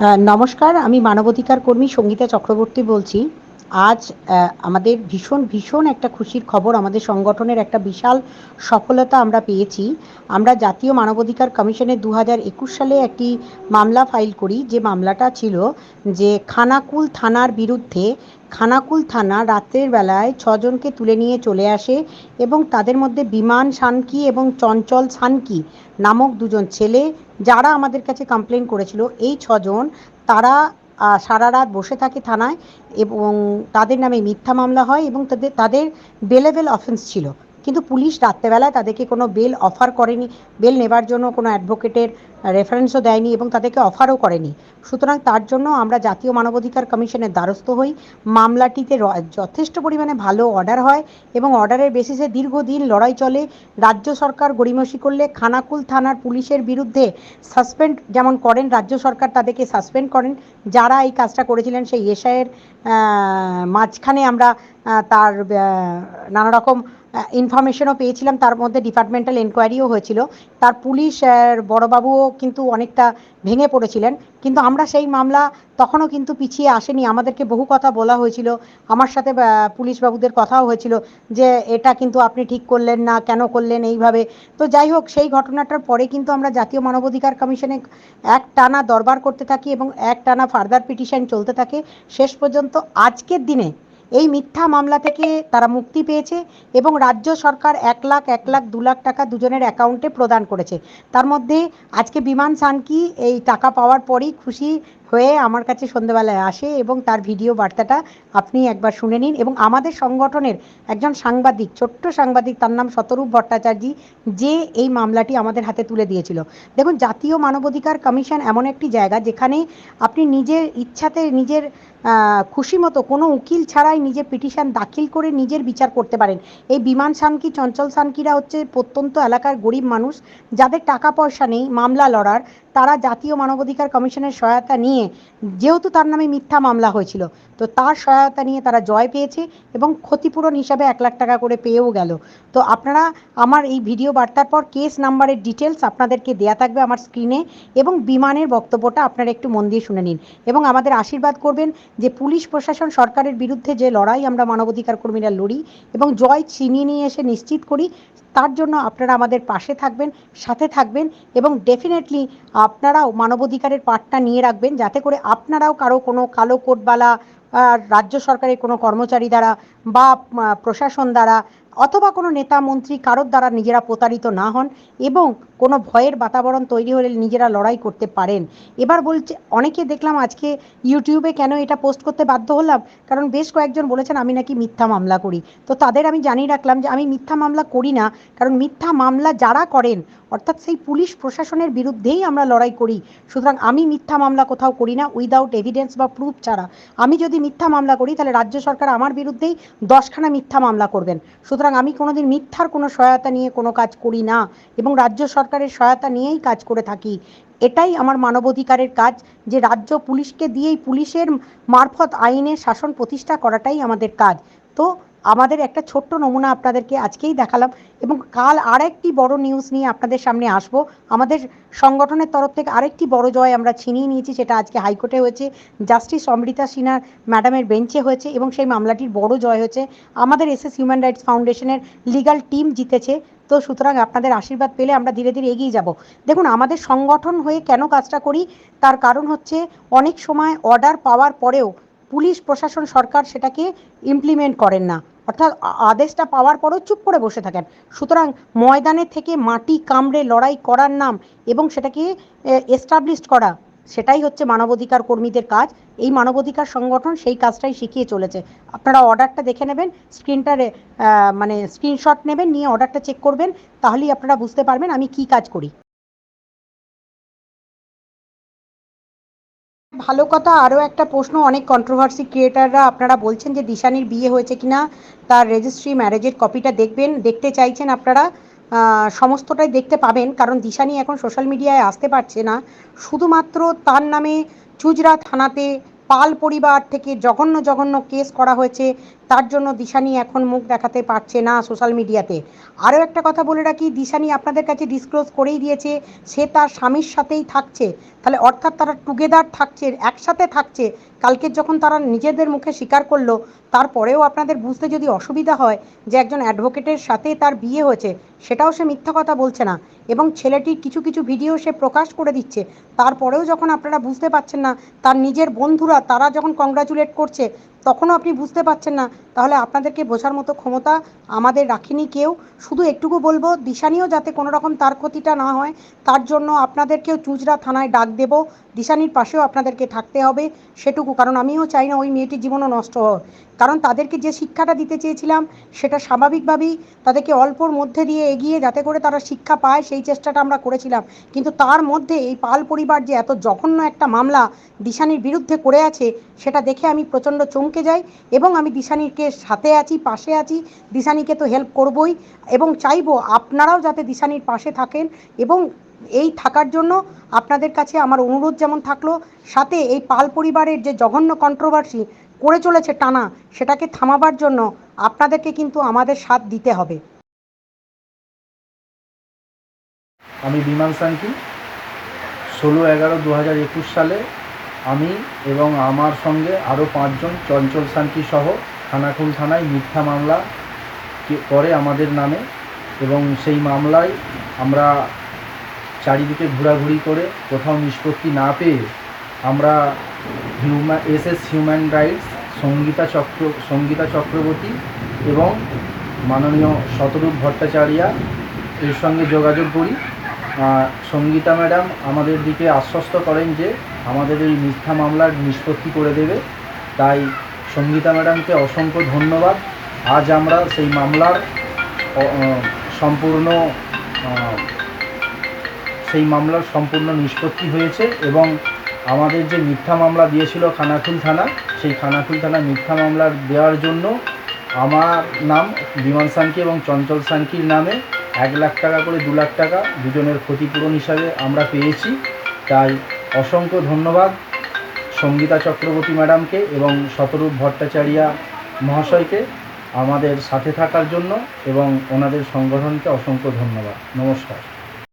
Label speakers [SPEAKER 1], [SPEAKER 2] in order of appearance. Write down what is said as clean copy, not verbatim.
[SPEAKER 1] নমস্কার, আমি মানবাধিকার কর্মী সঙ্গীতা চক্রবর্তী বলছি। আজ আমাদের ভীষণ একটা খুশির খবর, আমাদের সংগঠনের একটা বিশাল সফলতা আমরা পেয়েছি। আমরা জাতীয় মানবাধিকার কমিশনে 2021 সালে একটি মামলা ফাইল করি, যে মামলাটা ছিল যে খানাকুল থানার বিরুদ্ধে। খানাকুল থানা রাত্রের বেলায় 6 জনকে তুলে নিয়ে চলে আসে এবং তাদের মধ্যে বিমান সানকি এবং চঞ্চল সানকি নামক দুজন ছেলে, যারা আমাদের কাছে কমপ্লেন করেছিল। এই 6 জন তারা সারা রাত বসে থাকে থানায় এবং তাদের নামে মিথ্যা মামলা হয় এবং তাদের বেলেবল অফেন্স ছিল। কিন্তু পুলিশ রাত্রেবেলায় তাদেরকে কোনো বেল অফার করেনি, বেল নেবার জন্য কোনো অ্যাডভোকেটের রেফারেন্সও দেয়নি এবং তাদেরকে অফারও করেনি। সুতরাং তার জন্য আমরা জাতীয় মানবাধিকার কমিশনের দ্বারস্থ হই। মামলাটিতে যথেষ্ট পরিমাণে ভালো অর্ডার হয় এবং অর্ডারের বেসিসে দীর্ঘদিন লড়াই চলে। রাজ্য সরকার গড়িমসি করলে খানাকুল থানার পুলিশের বিরুদ্ধে সাসপেন্ড যেমন করেন, রাজ্য সরকার তাদেরকে সাসপেন্ড করেন। যারা এই কাজটা করেছিলেন সেই এসআইয়ের মাঝখানে আমরা তার নানা রকম ইনফরমেশনও পেয়েছিলাম, তার মধ্যে ডিপার্টমেন্টাল এনকোয়ারিও হয়েছিল। তার পুলিশ বড়বাবুও কিন্তু অনেকটা ভেঙে পড়েছিলেন, কিন্তু আমরা সেই মামলা তখনও কিন্তু পিছিয়ে আসেনি। আমাদেরকে বহু কথা বলা হয়েছিল, আমার সাথে পুলিশ বাবুদের কথাও হয়েছিল যে এটা কিন্তু আপনি ঠিক করলেন না, কেন করলেন এইভাবে। তো যাই হোক, সেই ঘটনাটার পরে কিন্তু আমরা জাতীয় মানবাধিকার কমিশনে একটানা দরবার করতে থাকি এবং একটানা ফার্দার পিটিশন চলতে থাকে। শেষ পর্যন্ত আজকের দিনে এই মিথ্যা মামলা থেকে তারা মুক্তি পেয়েছে এবং রাজ্য সরকার 1 লাখ 2 লাখ টাকা দুজনের অ্যাকাউন্টে প্রদান করেছে। তার মধ্যে আজকে বিমান সানকি এই টাকা পাওয়ার পরই খুশি হয়ে আমার কাছে সন্ধ্যেবেলায় আসে এবং তার ভিডিও বার্তাটা আপনি একবার শুনে নিন। এবং আমাদের সংগঠনের একজন সাংবাদিক, ছোট্ট সাংবাদিক, তার নাম শতরূপ ভট্টাচার্য, যে এই মামলাটি আমাদের হাতে তুলে দিয়েছিল। দেখুন, জাতীয় মানবাধিকার কমিশন এমন একটি জায়গা যেখানে আপনি নিজের ইচ্ছাতে, নিজের খুশি মতো, কোনো উকিল ছাড়াই নিজে পিটিশন দাখিল করে নিজের বিচার করতে পারেন। এই বিমান সানকি, চঞ্চল সানকিরা হচ্ছে প্রত্যন্ত এলাকার গরিব মানুষ, যাদের টাকা পয়সা নেই মামলা লড়ার। তারা জাতীয় মানবাধিকার কমিশনের সহায়তা নিয়ে, যেহেতু তার নামে মিথ্যা মামলা হয়েছিল, তো তার সহায়তা নিয়ে তারা জয় পেয়েছে এবং ক্ষতিপূরণ হিসাবে 1 লাখ টাকা করে পেয়েও গেল। তো আপনারা আমার এই ভিডিও বার্তার পর কেস নাম্বারের ডিটেলস আপনাদেরকে দেয়া থাকবে আমার স্ক্রিনে, এবং বিমানের বক্তব্যটা আপনারা একটু মন দিয়ে শুনে নিন এবং আমাদের আশীর্বাদ করবেন যে পুলিশ প্রশাসন সরকারের বিরুদ্ধে যে লড়াই আমরা মানবাধিকার কর্মীরা লড়ি এবং জয় ছিনিয়ে নিয়ে এসে নিশ্চিত করি, তার জন্য আপনারা আমাদের পাশে থাকবেন, সাথে থাকবেন এবং ডেফিনেটলি আপনারাও মানবাধিকারের পাঠটা নিয়ে রাখবেন, যাতে করে আপনারাও কারো কোনো কালো কোটবালা রাজ্য সরকারের কোনো কর্মচারী দ্বারা বা প্রশাসন দ্বারা অথবা কোনো নেতা মন্ত্রী কারোর দ্বারা নিজেরা প্রতারিত না হন এবং কোনো ভয়ের বাতাবরণ তৈরি হলে নিজেরা লড়াই করতে পারেন। এবার বলছে, অনেকে দেখলাম আজকে ইউটিউবে কেন এটা পোস্ট করতে বাধ্য হলাম, কারণ বেশ কয়েকজন বলেছেন আমি নাকি মিথ্যা মামলা করি। তো তাদের আমি জানিয়ে রাখলাম যে আমি মিথ্যা মামলা করি না, কারণ মিথ্যা মামলা যারা করেন অর্থাৎ সেই পুলিশ প্রশাসনের বিরুদ্ধেই আমরা লড়াই করি। সুতরাং আমি মিথ্যা মামলা কোথাও করি না উইদাউট এভিডেন্স বা প্রুফ ছাড়া। আমি যদি মিথ্যা মামলা করি তাহলে রাজ্য সরকার আমার বিরুদ্ধেই 10খানা মিথ্যা মামলা করবেন। সুতরাং আমি কোনোদিন মিথ্যার কোনো সহায়তা নিয়ে কোনো কাজ করি না এবং রাজ্য সরকারের সহায়তা নিয়েই কাজ করে থাকি। এটাই আমার মানবাধিকারের কাজ, যে রাজ্য পুলিশকে দিয়েই, পুলিশের মারফত আইনের শাসন প্রতিষ্ঠা করাটাই আমাদের কাজ। তো আমাদের একটা ছোট্ট নমুনা আপনাদেরকে আজকেই দেখালাম এবং কাল আরেকটি বড় নিউজ নিয়ে আপনাদের সামনে আসব। আমাদের সংগঠনের তরফ থেকে আরেকটি বড় জয় আমরা ছিনিয়ে নিয়েছি, সেটা আজকে হাইকোর্টে হয়েছে, জাস্টিস অমৃতা সিনহার ম্যাডামের বেঞ্চে হয়েছে এবং সেই মামলাটির বড় জয় হয়েছে। আমাদের এসএস হিউম্যান রাইটস ফাউন্ডেশনের লিগাল টিম জিতেছে। তো সুতরাং আপনাদের আশীর্বাদ পেলে আমরা ধীরে ধীরে এগিয়ে যাব। দেখুন, আমাদের সংগঠন হয়ে কেন কাজটা করি, তার কারণ হচ্ছে অনেক সময় অর্ডার পাওয়ার পরেও পুলিশ প্রশাসন সরকার সেটাকে ইমপ্লিমেন্ট করেন না, অর্থাৎ আদেশটা পাওয়ার পরেও চুপ করে বসে থাকেন। সুতরাং ময়দানের থেকে মাটি কামড়ে লড়াই করার নাম এবং সেটাকে এস্টাবলিশড করা, সেটাই হচ্ছে মানবাধিকার কর্মীদের কাজ। এই মানবাধিকার সংগঠন সেই কাজটাই শিখিয়ে চলেছে। আপনারা অর্ডারটা দেখে নেবেন, স্ক্রিনটারে মানে স্ক্রিনশট নেবেন, নিয়ে অর্ডারটা চেক করবেন, তাহলেই আপনারা বুঝতে পারবেন আমি কি কাজ করি। ভালো কথা, আরও একটা প্রশ্ন, অনেক কন্ট্রোভার্সি ক্রিয়েটাররা আপনারা বলছেন যে দিশানির বিয়ে হয়েছে কিনা তার রেজিস্ট্রি ম্যারেজের কপিটা দেখবেন, দেখতে চাইছেন আপনারা। সমস্তটাই দেখতে পাবেন, কারণ দিশানি এখন সোশ্যাল মিডিয়ায় আসতে পারছে না। শুধুমাত্র তার নামে চুঁচড়া থানাতে পাল পরিবার থেকে জঘন্য জঘন্য কেস করা হয়েছে, তার জন্য দিশানি এখন মুখ দেখাতে পারছে না সোশ্যাল মিডিয়াতে। আরও একটা কথা বলে রাখি, দিশানি আপনাদের কাছে ডিসক্লোজ করেই দিয়েছে সে তার স্বামীর সাথেই থাকছে, তাহলে অর্থাৎ তারা টুগেদার থাকছে, একসাথে থাকছে। কালকের যখন তারা নিজেদের মুখে স্বীকার করলো, তারপরেও আপনাদের বুঝতে যদি অসুবিধা হয় যে একজন অ্যাডভোকেটের সাথে তার বিয়ে হয়েছে, সেটাও সে মিথ্যা কথা বলছে না, এবং ছেলেটির কিছু কিছু ভিডিও সে প্রকাশ করে দিচ্ছে। তারপরেও যখন আপনারা বুঝতে পারছেন না, তার নিজের বন্ধুরা তারা যখন কংগ্রাচুলেট করছে, তখনও আপনি বুঝতে পারছেন না, তাহলে আপনাদেরকে বোঝার মতো ক্ষমতা আমাদের রাখিনি কেউ। শুধু একটুকু বলবো, দিশানিও যাতে কোনো রকম তার ক্ষতিটা না হয়, তার জন্য আপনাদেরকেও চুঁচড়া থানায় ডাক দেব। দিশানির পাশেও আপনাদেরকে থাকতে হবে সেটুকু, কারণ আমিও চাই না ওই মেয়েটির জীবনও নষ্ট হয়। কারণ তাদেরকে যে শিক্ষাটা দিতে চেয়েছিলাম, সেটা স্বাভাবিকভাবেই তাদেরকে অল্পর মধ্যে দিয়ে এগিয়ে যাতে করে তারা শিক্ষা পায়, সেই চেষ্টাটা আমরা করেছিলাম। কিন্তু তার মধ্যে এই পাল পরিবার যে এত জঘন্য একটা মামলা দিশানির বিরুদ্ধে করে আছে, সেটা দেখে আমি প্রচণ্ড চমকে যাই। এবং আমি দিশানিকে সাথে আছি, পাশে আছি, দিশানিকে তো হেল্প করবই, এবং চাইবো আপনারাও যাতে দিশানির পাশে থাকেন। এবং এই থাকার জন্য আপনাদের কাছে আমার অনুরোধ যেমন থাকলো, সাথে এই পাল পরিবারের যে জঘন্য কন্ট্রোভার্সি করে চলেছে টানা, সেটাকে থামাবার জন্য আপনাদেরকে কিন্তু আমাদের সাথ দিতে হবে।
[SPEAKER 2] আমি বিমান সানকি 16/11/2021 সালে আমি এবং আমার সঙ্গে আরও 5 জন চঞ্চল সানকি সহ খানাকুল থানায় মিথ্যা মামলা করে আমাদের নামে, এবং সেই মামলায় আমরা চারিদিকে ঘোরাঘুরি করে কোথাও নিষ্পত্তি না পেয়ে আমরা হিউম্যান রাইটস সঙ্গীতা চক্রবর্তী এবং মাননীয় শতরূপ ভট্টাচার্যা এর সঙ্গে যোগাযোগ করি। সঙ্গীতা ম্যাডাম আমাদের দিকে আশ্বস্ত করেন যে আমাদের এই মিথ্যা মামলার নিষ্পত্তি করে দেবে। তাই সঙ্গীতা ম্যাডামকে অসংখ্য ধন্যবাদ। আজ আমরা সেই মামলার সম্পূর্ণ নিষ্পত্তি হয়েছে, এবং আমাদের যে মিথ্যা মামলা দিয়েছিল খানাকুল থানা, সেই খানাকুল থানা মিথ্যা মামলা দেওয়ার জন্য আমার নাম বিমান সানকি এবং চঞ্চল সানকির নামে 1 লাখ টাকা করে 2 লাখ টাকা দুজনের ক্ষতিপূরণ হিসাবে আমরা পেয়েছি। তাই অসংখ্য ধন্যবাদ সঙ্গীতা চক্রবর্তী ম্যাডামকে এবং শতরূপ ভট্টাচার্যা মহাশয়কে আমাদের সাথে থাকার জন্য, এবং ওনাদের সংগঠনকে অসংখ্য ধন্যবাদ। নমস্কার।